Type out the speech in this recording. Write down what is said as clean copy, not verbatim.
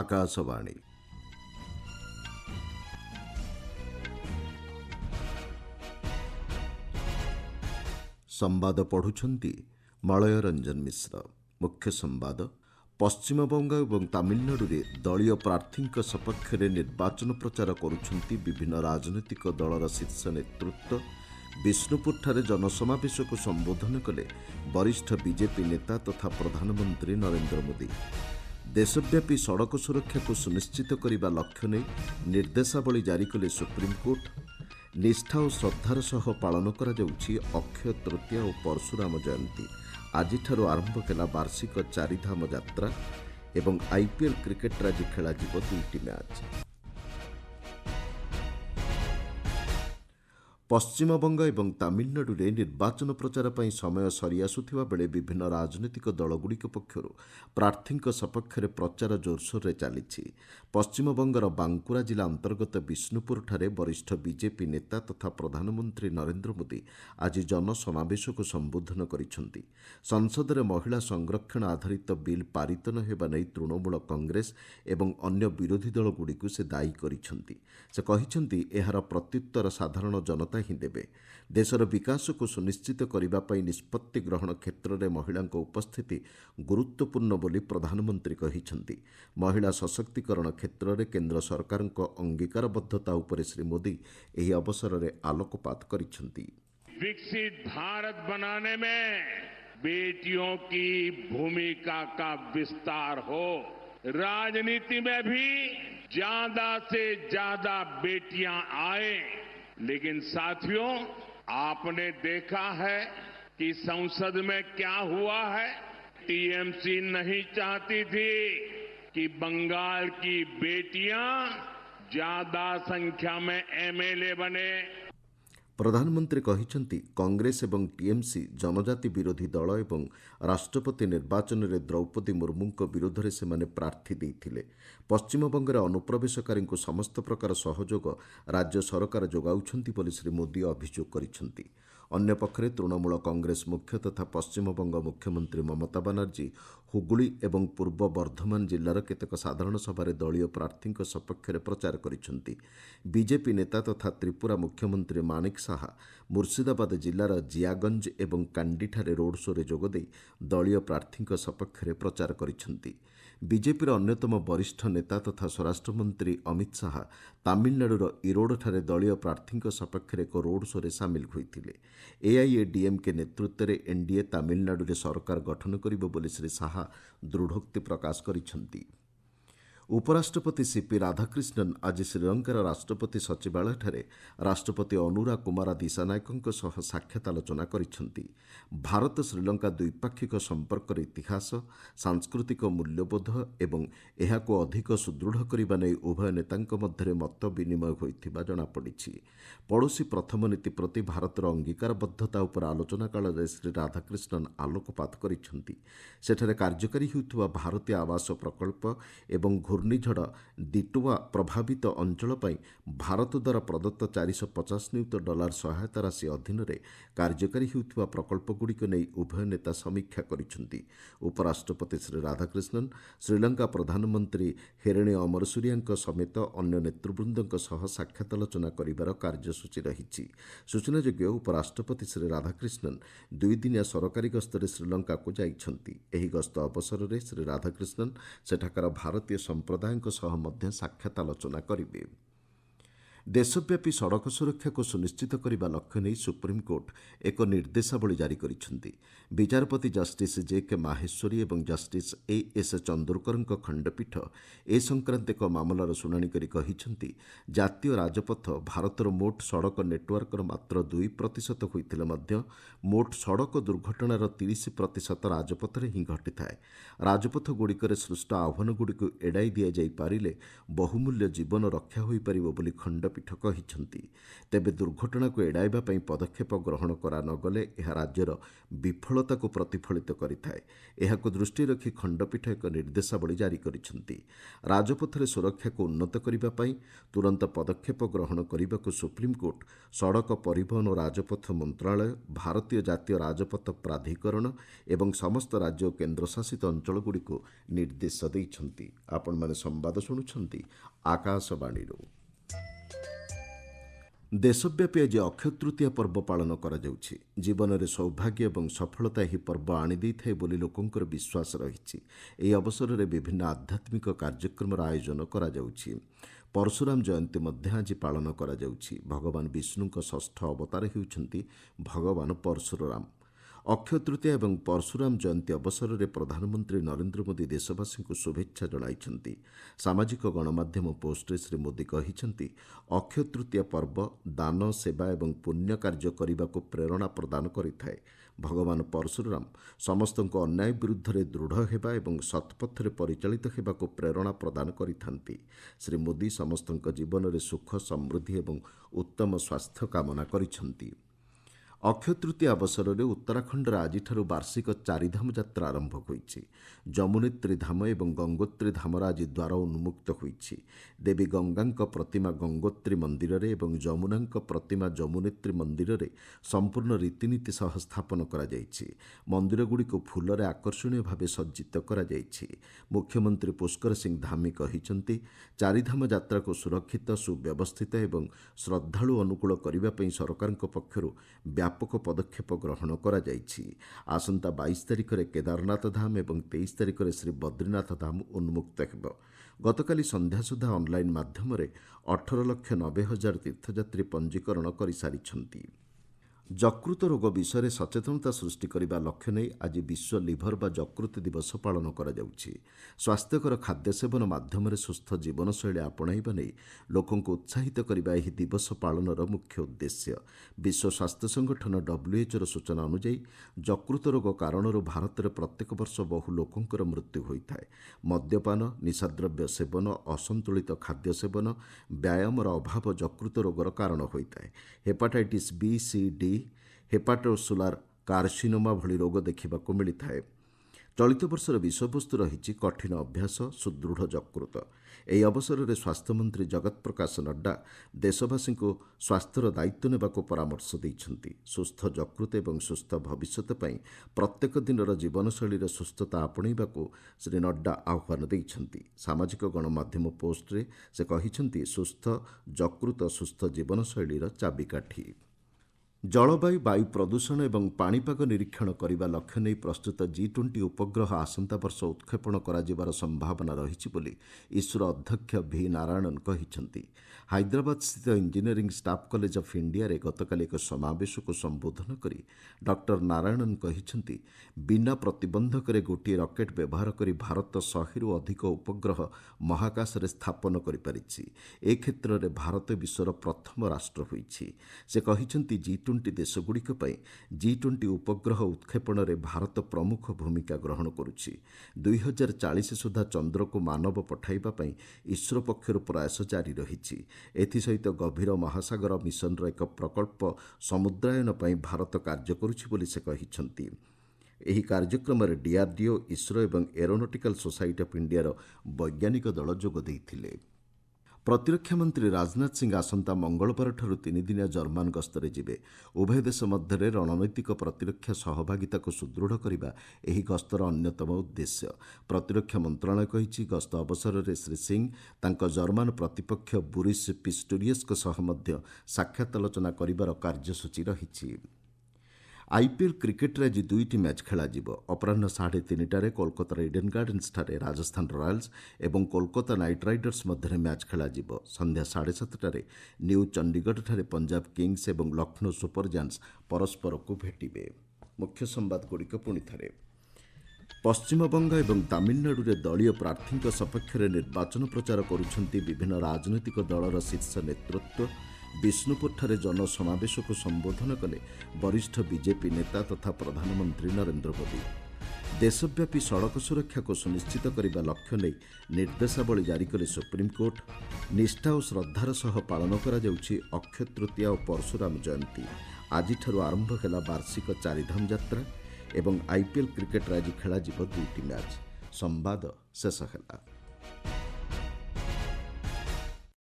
आकाशवाणी संवाद पढ़ुछंती मलय रंजन मिश्र। मुख्य संवाद पश्चिमबंग और तमिलनाडु में दलीय प्रार्थी सपक्ष में निर्वाचन प्रचार करुछंती विभिन्न राजनैतिक दलर शीर्ष नेतृत्व। विष्णुपुर जनसमावेश को संबोधन कले वरिष्ठ बीजेपी नेता तथा प्रधानमंत्री नरेंद्र मोदी। देशव्यापी सड़क सुरक्षा को सुनिश्चित करने लक्ष्य नहीं निर्देशावली जारी कले सुप्रीमकोर्ट। निष्ठा और श्रद्धार सह पालन करा जाउछि अक्षय तृतीया और परशुराम जयंती। आज आरंभ कला वार्षिक चारिधाम यात्रा एवं आईपीएल क्रिकेट आज खेल दुईटी मैच। पश्चिमबंग और तमिलनाडु में निर्वाचन प्रचार पर समय सरी आसुथिबा बेले विभिन्न राजनैतिक दलगुड़िक पक्षर प्रार्थी सपक्ष में प्रचार जोरसोर चली। पश्चिमबंगर बांकुरा जिला अंतर्गत विष्णुपुर ठारे वरिष्ठ बीजेपी नेता तथा प्रधानमंत्री नरेंद्र मोदी आज जनसमावेश को संबोधन करिसेंति। संसद में महिला संरक्षण आधारित बिल पारित न हेबा नै तृणमूल कांग्रेस एवं अन्य विरोधी दलगुड़िक से दायी करिसेंति। से कहिसेंति एहार प्रत्युत्तर साधारण जनता ही देवे। देशर विकास को सुनिश्चित करने पर निष्पत्ति ग्रहण क्षेत्र में महिला उपस्थिति गुरुत्वपूर्ण बोली प्रधानमंत्री कहिसेंति। महिला सशक्तिकरण क्षेत्र में केंद्र सरकार अंगीकारबद्धता उपर श्री मोदी एही अवसर में आलोकपात करिसेंति। विकसित भारत बनाने में बेटियों की भूमिका का विस्तार हो, राजनीति में भी ज्यादा से ज्यादा बेटियां आए। लेकिन साथियों, आपने देखा है कि संसद में क्या हुआ है। टीएमसी नहीं चाहती थी कि बंगाल की बेटियां ज्यादा संख्या में एमएलए बने। प्रधानमंत्री कहिसेंति कांग्रेस एवं टीएमसी जनजाति विरोधी दल एवं राष्ट्रपति निर्वाचन में द्रौपदी मुर्मू विरोध में से प्रार्थी देते। पश्चिमबंग अनुप्रवेशकारी समस्त प्रकार सहयोग राज्य सरकार जोगाउछंती बोली श्री मोदी अभियोग करिसेंति। अन्य पक्षरे तृणमूल कांग्रेस मुख्य तथा पश्चिमबंग मुख्यमंत्री ममता बनर्जी हुगुली एवं पूर्व बर्धमान जिलार केतेक साधारण सभा दलीय प्रार्थी सपक्ष में प्रचार करिसेंति। बीजेपी नेता तथा त्रिपुरा मुख्यमंत्री माणिक साहा मुर्शिदाबाद जिलार जियागंज एवं कांडीठारे रोड शो रे जोगदे दलीय प्रार्थी सपक्ष में प्रचार करिसेंति। बीजेपी अन्यतम वरिष्ठ नेता तथा स्वराष्ट्र मंत्री अमित शाह तमिलनाडुर इरोडଠାରେ दलीय प्रार्थी सपक्ष में एक रोड शो रे सामिल होते। एआईएडीएमके नेतृत्व में एनडीए तमिलनाडु रे सरकार गठन करिबो बोली श्री शाह दृढ़ोक्ति प्रकाश करिसेंति। उपराष्ट्रपति सीपी राधाकृष्णन आज श्रीलंकार राष्ट्रपति सचिवालय ठारे राष्ट्रपति अनुरा कुमारा दिसानायकों सह साक्षात आलोचना करिसेंति। भारत श्रीलंका द्विपाक्षिक संपर्कर इतिहास, सांस्कृतिक मूल्यबोध एवं एहाको अधिक सुदृढ़ करने नहीं उभय नेतांक मध्य मत विनिमय होइथिबा जଣାपड़िछि। पड़ोशी प्रथम नीति प्रति भारतर अंगीकारबद्धता उपर आलोचना काल में श्री राधाकृष्णन आलोकपात करिसेंति। सेठारे कार्यकारी हेउथुबा भारतीय आवास प्रकल्प एवं घूर्णिझड़ दिटुआ प्रभावित अंचल पर भारत द्वारा प्रदत्त $450 सहायता राशि अधीन में कार्यकारी होता प्रकल्पगुड़िक नहीं उभय नेता समीक्षा करिसेंति। उपराष्ट्रपति श्री राधाकृष्णन श्रीलंका प्रधानमंत्री हेरेणे अमरसूरिया समेत अन्य नेतृवृंद सह साक्षात आलोचना करिबार कार्यसूची रही। सूचनायोग्य उपराष्ट्रपति श्री राधाकृष्णन 2 दिनिया सरकारी गस्तरे श्रीलंका को जाइछंती। एही गस्त अवसर में श्री राधाकृष्णन सेठाकार भारतीय संप्रदायों सह मध्य साक्षात आलोचना करिवे। देशव्यापी सड़क सुरक्षा को सुनिश्चित करने लक्ष्य नहीं सुप्रीमकोर्ट एक निर्देशावली जारी करिसेंति। विचारपति जस्टिस जेके माहेश्वरी एवं जस्टिस एएस चंद्रकर खंडपीठ ए संक्रांत एक मामलार शुणाणी करी कहिसेंति जातीय राजपथ भारतर मोट सड़क नेटवर्कर मात्र 2% होइतिले मध्य मोट सड़क दुर्घटनार 30% राजपथरे ही घटिथाए। राजपथ गुड़िकर सृष्ट आह्वान गुड़िक एड़ाई दि जाई पारिले बहुमूल्य जीवन रक्षा होई परिबो बोली खंड ଖଣ୍ଡପୀଠ କହିଛନ୍ତି। ତେବେ ଦୁର୍ଘଟଣାକୁ ଏଡ଼ାଇବା ପାଇଁ ପଦକ୍ଷେପ ଗ୍ରହଣ କରା ନ ଗଲେ ଏହା ରାଜ୍ୟର ବିଫଳତାକୁ ପ୍ରତିଫଳିତ କରିଥାଏ। ଏହାକୁ ଦୃଷ୍ଟିରେ ରଖି ଖଣ୍ଡପୀଠ ଏକ ନିର୍ଦ୍ଦେଶାବଳୀ ଜାରି କରିଛନ୍ତି। ରାଜପଥରେ ସୁରକ୍ଷାକୁ ଉନ୍ନତ କରିବା ପାଇଁ ତୁରନ୍ତ ପଦକ୍ଷେପ ଗ୍ରହଣ କରିବାକୁ ସୁପ୍ରିମକୋର୍ଟ ସଡ଼କ ପରିବହନ ଓ ରାଜପଥ ମନ୍ତ୍ରଣାଳୟ, ଭାରତୀୟ ଜାତୀୟ ରାଜପଥ ପ୍ରାଧିକରଣ ଏବଂ ସମସ୍ତ ରାଜ୍ୟ ଓ କେନ୍ଦ୍ରଶାସିତ ଅଞ୍ଚଳଗୁଡ଼ିକୁ ନିର୍ଦ୍ଦେଶ ଦେଇଛନ୍ତି। ଆପଣମାନେ ସମ୍ବାଦ ଶୁଣୁଛନ୍ତି ଆକାଶବାଣୀରୁ। ଦେଶବ୍ୟାପୀ ଆଜି ଅକ୍ଷୟ ତୃତୀୟା ପର୍ବ ପାଳନ କରାଯାଉଛି। ଜୀବନରେ ସୌଭାଗ୍ୟ ଏବଂ ସଫଳତା ଏହି ପର୍ବ ଆଣିଦେଇଥାଏ ବୋଲି ଲୋକଙ୍କର ବିଶ୍ୱାସ ରହିଛି। ଏହି ଅବସରରେ ବିଭିନ୍ନ ଆଧ୍ୟାତ୍ମିକ କାର୍ଯ୍ୟକ୍ରମର ଆୟୋଜନ କରାଯାଉଛି। ପରଶୁରାମ ଜୟନ୍ତୀ ମଧ୍ୟ ଆଜି ପାଳନ କରାଯାଉଛି। ଭଗବାନ ବିଷ୍ଣୁଙ୍କ ଷଷ୍ଠ ଅବତାର ହେଉଛନ୍ତି ଭଗବାନ ପରଶୁରାମ। ଅକ୍ଷୟ ତୃତୀୟା ଏବଂ ପରଶୁରାମ ଜୟନ୍ତୀ ଅବସରରେ ପ୍ରଧାନମନ୍ତ୍ରୀ ନରେନ୍ଦ୍ର ମୋଦି ଦେଶବାସୀଙ୍କୁ ଶୁଭେଚ୍ଛା ଜଣାଇଛନ୍ତି। ସାମାଜିକ ଗଣମାଧ୍ୟମ ପୋଷ୍ଟରେ ଶ୍ରୀ ମୋଦି କହିଛନ୍ତି, ଅକ୍ଷୟ ତୃତୀୟା ପର୍ବ ଦାନ, ସେବା ଏବଂ ପୁଣ୍ୟ କାର୍ଯ୍ୟ କରିବାକୁ ପ୍ରେରଣା ପ୍ରଦାନ କରିଥାଏ। ଭଗବାନ ପରଶୁରାମ ସମସ୍ତଙ୍କୁ ଅନ୍ୟାୟ ବିରୁଦ୍ଧରେ ଦୃଢ଼ ହେବା ଏବଂ ସତ୍ପଥରେ ପରିଚାଳିତ ହେବାକୁ ପ୍ରେରଣା ପ୍ରଦାନ କରିଥାନ୍ତି। ଶ୍ରୀ ମୋଦି ସମସ୍ତଙ୍କ ଜୀବନରେ ସୁଖ, ସମୃଦ୍ଧି ଏବଂ ଉତ୍ତମ ସ୍ୱାସ୍ଥ୍ୟ କାମନା କରିଛନ୍ତି। ଅକ୍ଷୟ ତୃତୀୟା ଅବସରରେ ଉତ୍ତରାଖଣ୍ଡରେ ଆଜିଠାରୁ ବାର୍ଷିକ ଚାରିଧାମ ଯାତ୍ରା ଆରମ୍ଭ ହୋଇଛି। ଯମୁନେତ୍ରୀ ଧାମ ଏବଂ ଗଙ୍ଗୋତ୍ରୀ ଧାମର ଆଜି ଦ୍ୱାର ଉନ୍ମୁକ୍ତ ହୋଇଛି। ଦେବୀ ଗଙ୍ଗାଙ୍କ ପ୍ରତିମା ଗଙ୍ଗୋତ୍ରୀ ମନ୍ଦିରରେ ଏବଂ ଯମୁନାଙ୍କ ପ୍ରତିମା ଯମୁନେତ୍ରୀ ମନ୍ଦିରରେ ସମ୍ପୂର୍ଣ୍ଣ ରୀତିନୀତି ସହ ସ୍ଥାପନ କରାଯାଇଛି। ମନ୍ଦିରଗୁଡ଼ିକୁ ଫୁଲରେ ଆକର୍ଷଣୀୟ ଭାବେ ସଜ୍ଜିତ କରାଯାଇଛି। ମୁଖ୍ୟମନ୍ତ୍ରୀ ପୁଷ୍କର ସିଂ ଧାମୀ କହିଛନ୍ତି, ଚାରିଧାମ ଯାତ୍ରାକୁ ସୁରକ୍ଷିତ, ସୁବ୍ୟବସ୍ଥିତ ଏବଂ ଶ୍ରଦ୍ଧାଳୁ ଅନୁକୂଳ କରିବା ପାଇଁ ସରକାରଙ୍କ ପକ୍ଷରୁ ବ୍ୟାପକ ପଦକ୍ଷେପ ଗ୍ରହଣ କରାଯାଇଛି। ଆସନ୍ତା 22 ତାରିଖରେ କେଦାରନାଥ ଧାମ ଏବଂ 23 ତାରିଖରେ ଶ୍ରୀ ବଦ୍ରୀନାଥ ଧାମ ଉନ୍ମୁକ୍ତ ହେବ। ଗତକାଲି ସନ୍ଧ୍ୟା ସୁଦ୍ଧା ଅନ୍ଲାଇନ୍ ମାଧ୍ୟମରେ 18,90,000 ତୀର୍ଥଯାତ୍ରୀ ପଞ୍ଜୀକରଣ କରିସାରିଛନ୍ତି। ଯକୃତ ରୋଗ ବିଷୟରେ ସଚେତନତା ସୃଷ୍ଟି କରିବା ଲକ୍ଷ୍ୟ ନେଇ ଆଜି ବିଶ୍ୱ ଲିଭର ବା ଯକୃତ ଦିବସ ପାଳନ କରାଯାଉଛି। ସ୍ୱାସ୍ଥ୍ୟକର ଖାଦ୍ୟ ସେବନ ମାଧ୍ୟମରେ ସୁସ୍ଥ ଜୀବନଶୈଳୀ ଆପଣାଇବା ନେଇ ଲୋକଙ୍କୁ ଉତ୍ସାହିତ କରିବା ଏହି ଦିବସ ପାଳନର ମୁଖ୍ୟ ଉଦ୍ଦେଶ୍ୟ। ବିଶ୍ୱ ସ୍ୱାସ୍ଥ୍ୟ ସଂଗଠନ WHOର ସୂଚନା ଅନୁଯାୟୀ ଯକୃତ ରୋଗ କାରଣରୁ ଭାରତରେ ପ୍ରତ୍ୟେକ ବର୍ଷ ବହୁ ଲୋକଙ୍କର ମୃତ୍ୟୁ ହୋଇଥାଏ। ମଦ୍ୟପାନ, ନିଶାଦ୍ରବ୍ୟ ସେବନ, ଅସନ୍ତୁଳିତ ଖାଦ୍ୟ ସେବନ, ବ୍ୟାୟାମର ଅଭାବ ଯକୃତ ରୋଗର କାରଣ ହୋଇଥାଏ। Hepatitis B, C, D, hepatocellular carcinoma ଭଳି ରୋଗ ଦେଖିବାକୁ ମିଳିଥାଏ। ଚଳିତ ବର୍ଷର ବିଷୟବସ୍ତୁ ରହିଛି କଠିନ ଅଭ୍ୟାସ, ସୁଦୃଢ଼ ଯକୃତ। ଏହି ଅବସରରେ ସ୍ୱାସ୍ଥ୍ୟମନ୍ତ୍ରୀ ଜଗତ ପ୍ରକାଶ ନଡ୍ଡା ଦେଶବାସୀଙ୍କୁ ସ୍ୱାସ୍ଥ୍ୟର ଦାୟିତ୍ୱ ନେବାକୁ ପରାମର୍ଶ ଦେଇଛନ୍ତି। ସୁସ୍ଥ ଯକୃତ ଏବଂ ସୁସ୍ଥ ଭବିଷ୍ୟତ ପାଇଁ ପ୍ରତ୍ୟେକ ଦିନର ଜୀବନଶୈଳୀରେ ସୁସ୍ଥତା ଆପଣେଇବାକୁ ଶ୍ରୀ ନଡ୍ଡା ଆହ୍ୱାନ ଦେଇଛନ୍ତି। ସାମାଜିକ ଗଣମାଧ୍ୟମ ପୋଷ୍ଟରେ ସେ କହିଛନ୍ତି, ସୁସ୍ଥ ଯକୃତ ସୁସ୍ଥ ଜୀବନଶୈଳୀର ଚାବିକାଠି। ଜଳବାୟୁ, ବାୟୁ ପ୍ରଦୂଷଣ ଏବଂ ପାଣିପାଗ ନିରୀକ୍ଷଣ କରିବା ଲକ୍ଷ୍ୟ ନେଇ ପ୍ରସ୍ତୁତ G20 ଉପଗ୍ରହ ଆସନ୍ତା ବର୍ଷ ଉତ୍କ୍ଷେପଣ କରାଯିବାର ସମ୍ଭାବନା ରହିଛି ବୋଲି ଇସ୍ରୋ ଅଧ୍ୟକ୍ଷ ଭି ନାରାୟଣନ୍ କହିଛନ୍ତି। ହାଇଦ୍ରାବାଦସ୍ଥିତ ଇଞ୍ଜିନିୟରିଂ ଷ୍ଟାଫ୍ କଲେଜ ଅଫ୍ ଇଣ୍ଡିଆରେ ଗତକାଲି ଏକ ସମାବେଶକୁ ସମ୍ବୋଧନ କରି ଡକ୍ଟର ନାରାୟଣନ୍ କହିଛନ୍ତି, ବିନା ପ୍ରତିବନ୍ଧକରେ ଗୋଟିଏ ରକେଟ୍ ବ୍ୟବହାର କରି ଭାରତ 100ରୁ ଅଧିକ ଉପଗ୍ରହ ମହାକାଶରେ ସ୍ଥାପନ କରିପାରିଛି। ଏ କ୍ଷେତ୍ରରେ ଭାରତ ବିଶ୍ୱର ପ୍ରଥମ ରାଷ୍ଟ୍ର ହୋଇଛି। ସେ କହିଛନ୍ତି, G20 ଦେଶଗୁଡ଼ିକ ପାଇଁ G20 ଉପଗ୍ରହ ଉତ୍କ୍ଷେପଣରେ ଭାରତ ପ୍ରମୁଖ ଭୂମିକା ଗ୍ରହଣ କରୁଛି। 2040 ସୁଦ୍ଧା ଚନ୍ଦ୍ରକୁ ମାନବ ପଠାଇବା ପାଇଁ ଇସ୍ରୋ ପକ୍ଷରୁ ପ୍ରୟାସ ଜାରି ରହିଛି। ଏଥିସହିତ ଗଭୀର ମହାସାଗର ମିଶନର ଏକ ପ୍ରକଳ୍ପ ସମୁଦ୍ରାୟନ ପାଇଁ ଭାରତ କାର୍ଯ୍ୟ କରୁଛି ବୋଲି ସେ କହିଛନ୍ତି। ଏହି କାର୍ଯ୍ୟକ୍ରମରେ DRDO, ଇସ୍ରୋ ଏବଂ ଏରୋନଟିକାଲ ସୋସାଇଟି ଅଫ୍ ଇଣ୍ଡିଆର ବୈଜ୍ଞାନିକ ଦଳ ଯୋଗ ଦେଇଥିଲେ। ପ୍ରତିରକ୍ଷା ମନ୍ତ୍ରୀ ରାଜନାଥ ସିଂ ଆସନ୍ତା ମଙ୍ଗଳବାରଠାରୁ 3 ଦିନିଆ ଜର୍ମାନ ଗସ୍ତରେ ଯିବେ। ଉଭୟ ଦେଶ ମଧ୍ୟରେ ରଣନୈତିକ ପ୍ରତିରକ୍ଷା ସହଭାଗିତାକୁ ସୁଦୃଢ଼ କରିବା ଏହି ଗସ୍ତର ଅନ୍ୟତମ ଉଦ୍ଦେଶ୍ୟ। ପ୍ରତିରକ୍ଷା ମନ୍ତ୍ରଣାଳୟ କହିଛି, ଗସ୍ତ ଅବସରରେ ଶ୍ରୀ ସିଂ ତାଙ୍କ ଜର୍ମାନ ପ୍ରତିପକ୍ଷ ବୋରିସ୍ ପିଷ୍ଟୋରିୟସ୍ଙ୍କ ସହ ମଧ୍ୟ ସାକ୍ଷାତ ଆଲୋଚନା କରିବାର କାର୍ଯ୍ୟସୂଚୀ ରହିଛି। IPL କ୍ରିକେଟରେ ଆଜି 2ଟି ମ୍ୟାଚ୍ ଖେଳାଯିବ। ଅପରାହ୍ନ 3:30ଟାରେ କୋଲକାତାର ଇଡେନ୍ ଗାର୍ଡେନ୍ସଠାରେ ରାଜସ୍ଥାନ ରୟାଲ୍ସ ଏବଂ କୋଲକାତା ନାଇଟ୍ ରାଇଡର୍ସ ମଧ୍ୟରେ ମ୍ୟାଚ୍ ଖେଳାଯିବ। ସନ୍ଧ୍ୟା 7:30ଟାରେ ନ୍ୟୁ ଚଣ୍ଡିଗଡ଼ଠାରେ ପଞ୍ଜାବ କିଙ୍ଗସ୍ ଏବଂ ଲକ୍ଷ୍ନୌ ସୁପର ଜାୟାଣ୍ଟସ୍ ପରସ୍ପରକୁ ଭେଟିବେ। ମୁଖ୍ୟ ସମ୍ବାଦଗୁଡ଼ିକ ପୁଣିଥରେ। ପଶ୍ଚିମବଙ୍ଗ ଏବଂ ତାମିଲନାଡୁରେ ଦଳୀୟ ପ୍ରାର୍ଥୀଙ୍କ ସପକ୍ଷରେ ନିର୍ବାଚନ ପ୍ରଚାର କରୁଛନ୍ତି ବିଭିନ୍ନ ରାଜନୈତିକ ଦଳର ଶୀର୍ଷ ନେତୃତ୍ୱ। ବିଷ୍ଣୁପୁରଠାରେ ଜନସମାବେଶକୁ ସମ୍ବୋଧନ କଲେ ବରିଷ୍ଠ ବିଜେପି ନେତା ତଥା ପ୍ରଧାନମନ୍ତ୍ରୀ ନରେନ୍ଦ୍ର ମୋଦି। ଦେଶବ୍ୟାପୀ ସଡ଼କ ସୁରକ୍ଷାକୁ ସୁନିଶ୍ଚିତ କରିବା ଲକ୍ଷ୍ୟ ନେଇ ନିର୍ଦ୍ଦେଶାବଳୀ ଜାରି କଲେ ସୁପ୍ରିମକୋର୍ଟ। ନିଷ୍ଠା ଓ ଶ୍ରଦ୍ଧାର ସହ ପାଳନ କରାଯାଉଛି ଅକ୍ଷୟ ତୃତୀୟା ଓ ପରଶୁରାମ ଜୟନ୍ତୀ। ଆଜିଠାରୁ ଆରମ୍ଭ ହେଲା ବାର୍ଷିକ ଚାରିଧାମ ଯାତ୍ରା ଏବଂ ଆଇପିଏଲ୍ କ୍ରିକେଟରେ ଆଜି ଖେଳାଯିବ 2ଟି ମ୍ୟାଚ୍। ସମ୍ବାଦ ଶେଷ ହେଲା।